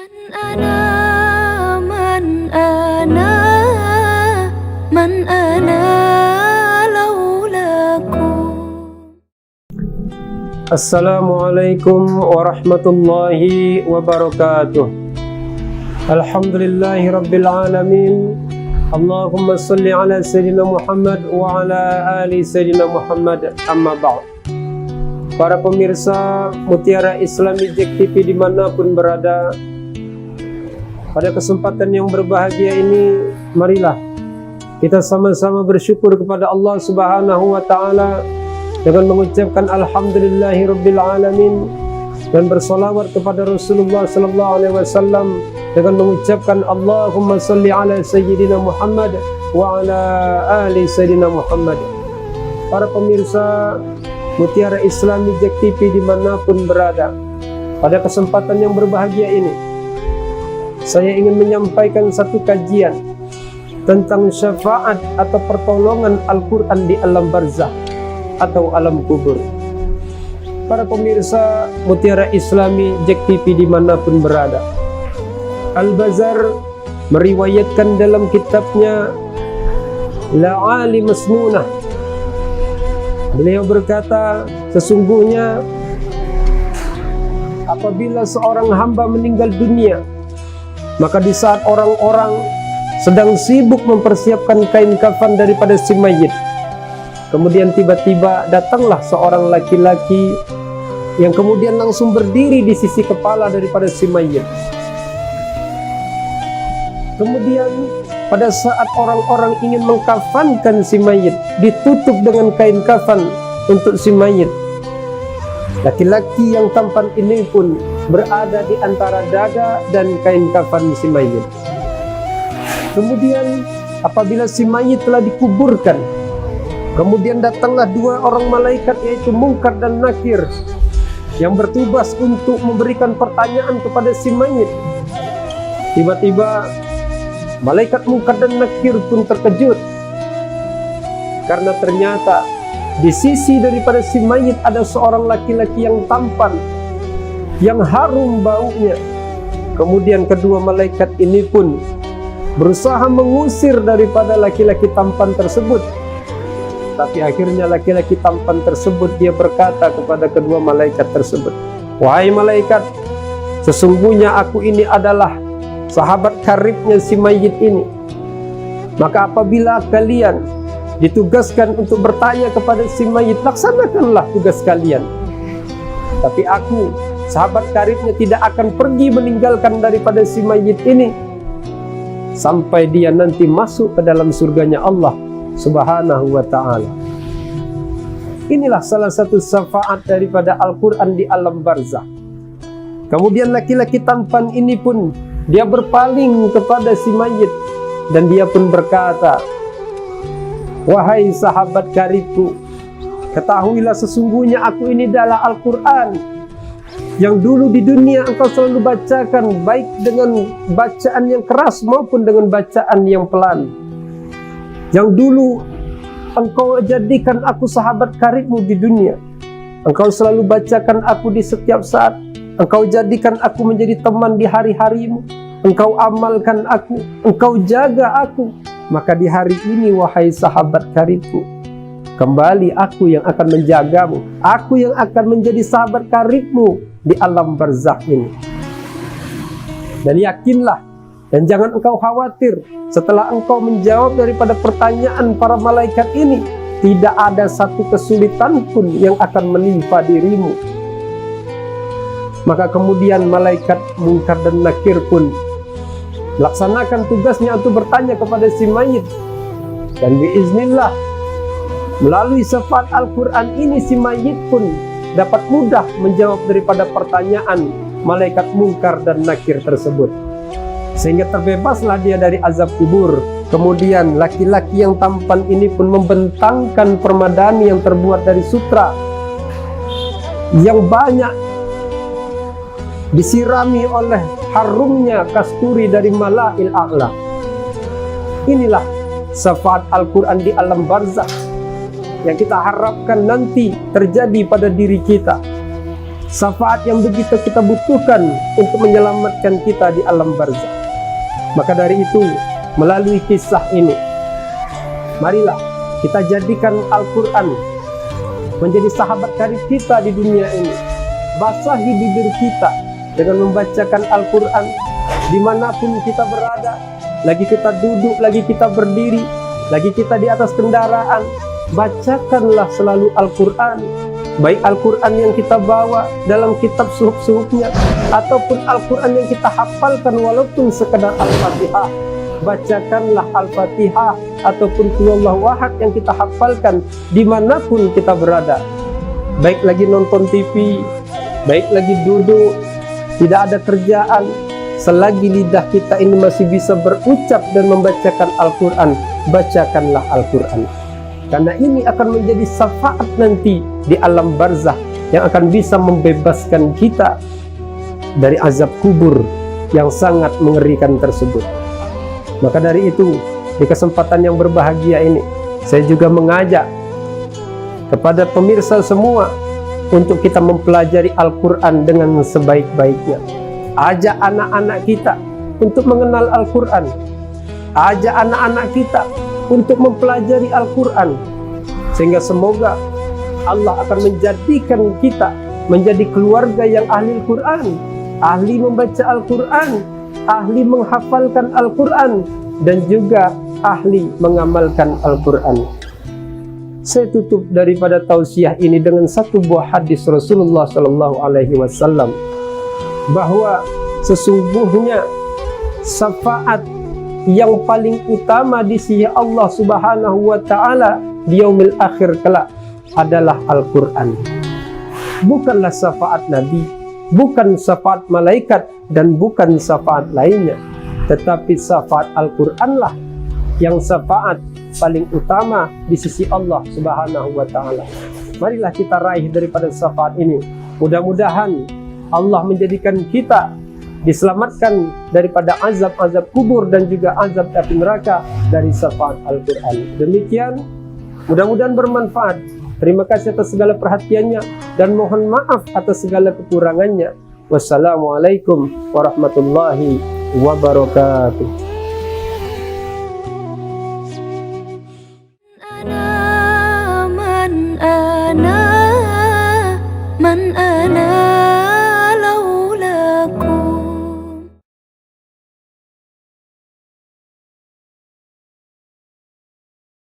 أنا من أنا من أنا لولاكم. Assalamualaikum warahmatullahi wabarakatuh. Alhamdulillahi rabbil alamin. Allahumma salli ala sayyidina Muhammad wa ala ali sayyidina Muhammad, amma ba'd. Para pemirsa Mutiara Islami JEK TV dimanapun berada, pada kesempatan yang berbahagia ini, marilah kita sama-sama bersyukur kepada Allah Subhanahu wa Ta'ala dengan mengucapkan Alhamdulillahi Rabbil Alamin dan bersolawat kepada Rasulullah Sallallahu Alaihi Wasallam dengan mengucapkan Allahumma salli ala Sayyidina Muhammad wa ala ali Sayyidina Muhammad. Para pemirsa Mutiara Islami JEK TV dimanapun berada, pada kesempatan yang berbahagia ini, saya ingin menyampaikan satu kajian tentang syafaat atau pertolongan Al-Quran di alam barzakh atau alam kubur. Para pemirsa Mutiara Islami JEK TV dimanapun berada, Al-Bazzar meriwayatkan dalam kitabnya La'ali Masnunah. Beliau berkata, sesungguhnya apabila seorang hamba meninggal dunia, maka di saat orang-orang sedang sibuk mempersiapkan kain kafan daripada si mayit, kemudian tiba-tiba datanglah seorang laki-laki yang kemudian langsung berdiri di sisi kepala daripada si mayit. Kemudian pada saat orang-orang ingin mengkafankan si mayit, ditutup dengan kain kafan untuk si mayit, laki-laki yang tampan ini pun berada di antara dada dan kain kafan si mayit. Kemudian apabila si mayit telah dikuburkan, kemudian datanglah dua orang malaikat, yaitu Munkar dan Nakir, yang bertugas untuk memberikan pertanyaan kepada si mayit. Tiba-tiba malaikat Munkar dan Nakir pun terkejut, karena ternyata di sisi daripada si mayit ada seorang laki-laki yang tampan, yang harum baunya. Kemudian kedua malaikat ini pun berusaha mengusir daripada laki-laki tampan tersebut. Tapi akhirnya laki-laki tampan tersebut dia berkata kepada kedua malaikat tersebut, "Wahai malaikat, sesungguhnya aku ini adalah sahabat karibnya si mayit ini. Maka apabila kalian ditugaskan untuk bertanya kepada si mayit, laksanakanlah tugas kalian. Tapi aku, sahabat karibnya, tidak akan pergi meninggalkan daripada si mayit ini sampai dia nanti masuk ke dalam surganya Allah Subhanahu wa Ta'ala." Inilah salah satu syafaat daripada Al-Quran di alam barzakh. Kemudian laki-laki tampan ini pun dia berpaling kepada si mayit dan dia pun berkata, "Wahai sahabat karibku, ketahuilah sesungguhnya aku ini adalah Al-Quran yang dulu di dunia engkau selalu bacakan, baik dengan bacaan yang keras maupun dengan bacaan yang pelan. Yang dulu engkau jadikan aku sahabat karibmu di dunia. Engkau selalu bacakan aku di setiap saat. Engkau jadikan aku menjadi teman di hari-harimu. Engkau amalkan aku, engkau jaga aku. Maka di hari ini, wahai sahabat karibku, kembali aku yang akan menjagamu. Aku yang akan menjadi sahabat karibmu di alam barzakh ini. Dan yakinlah, dan jangan engkau khawatir, setelah engkau menjawab daripada pertanyaan para malaikat ini, tidak ada satu kesulitan pun yang akan menimpa dirimu." Maka kemudian malaikat Munkar dan Nakir pun melaksanakan tugasnya untuk bertanya kepada si mayit. Dan biiznillah, melalui syafaat Al-Quran ini, si mayit pun dapat mudah menjawab daripada pertanyaan malaikat Munkar dan Nakir tersebut, sehingga terbebaslah dia dari azab kubur. Kemudian laki-laki yang tampan ini pun membentangkan permadani yang terbuat dari sutra yang banyak disirami oleh harumnya kasturi dari Mala'il A'la. Inilah syafaat Al-Quran di alam barzakh yang kita harapkan nanti terjadi pada diri kita. syafaat yang begitu kita butuhkan untuk menyelamatkan kita di alam barzakh. Maka dari itu, melalui kisah ini, marilah kita jadikan Al-Quran menjadi sahabat karib kita di dunia ini. Basahi bibir kita dengan membacakan Al-Quran dimanapun kita berada, lagi kita duduk, lagi kita berdiri, lagi kita di atas kendaraan. Bacakanlah selalu Al-Quran, baik Al-Quran yang kita bawa dalam kitab suhuf-suhufnya ataupun Al-Quran yang kita hafalkan walaupun sekedar Al-Fatihah. Bacakanlah Al-Fatihah ataupun Qul Huwallahu Ahad yang kita hafalkan dimanapun kita berada, baik lagi nonton TV, baik lagi duduk, tidak ada kerjaan, selagi lidah kita ini masih bisa berucap dan membacakan Al-Quran, bacakanlah Al-Quran. Karena ini akan menjadi syafaat nanti di alam barzakh yang akan bisa membebaskan kita dari azab kubur yang sangat mengerikan tersebut. Maka dari itu, di kesempatan yang berbahagia ini, saya juga mengajak kepada pemirsa semua untuk kita mempelajari Al-Quran dengan sebaik-baiknya. Ajak anak-anak kita untuk mengenal Al-Quran. Ajak anak-anak kita untuk mempelajari Al-Quran, sehingga semoga Allah akan menjadikan kita menjadi keluarga yang ahli Al-Quran, ahli membaca Al-Quran, ahli menghafalkan Al-Quran, dan juga ahli mengamalkan Al-Quran. Saya tutup daripada tausiah ini dengan satu buah hadis Rasulullah SAW, bahwa sesungguhnya syafaat yang paling utama di sisi Allah Subhanahu wa Ta'ala di yaumil akhir kelak adalah Al-Quran. Bukanlah syafaat Nabi, bukan syafaat malaikat, dan bukan syafaat lainnya, tetapi syafaat Al-Quranlah yang syafaat paling utama di sisi Allah Subhanahu wa Ta'ala. Marilah kita raih daripada syafaat ini. Mudah-mudahan Allah menjadikan kita diselamatkan daripada azab-azab kubur dan juga azab api neraka dari syafaat Al-Quran. Demikian, mudah-mudahan bermanfaat. Terima kasih atas segala perhatiannya dan mohon maaf atas segala kekurangannya. Wassalamualaikum warahmatullahi wabarakatuh.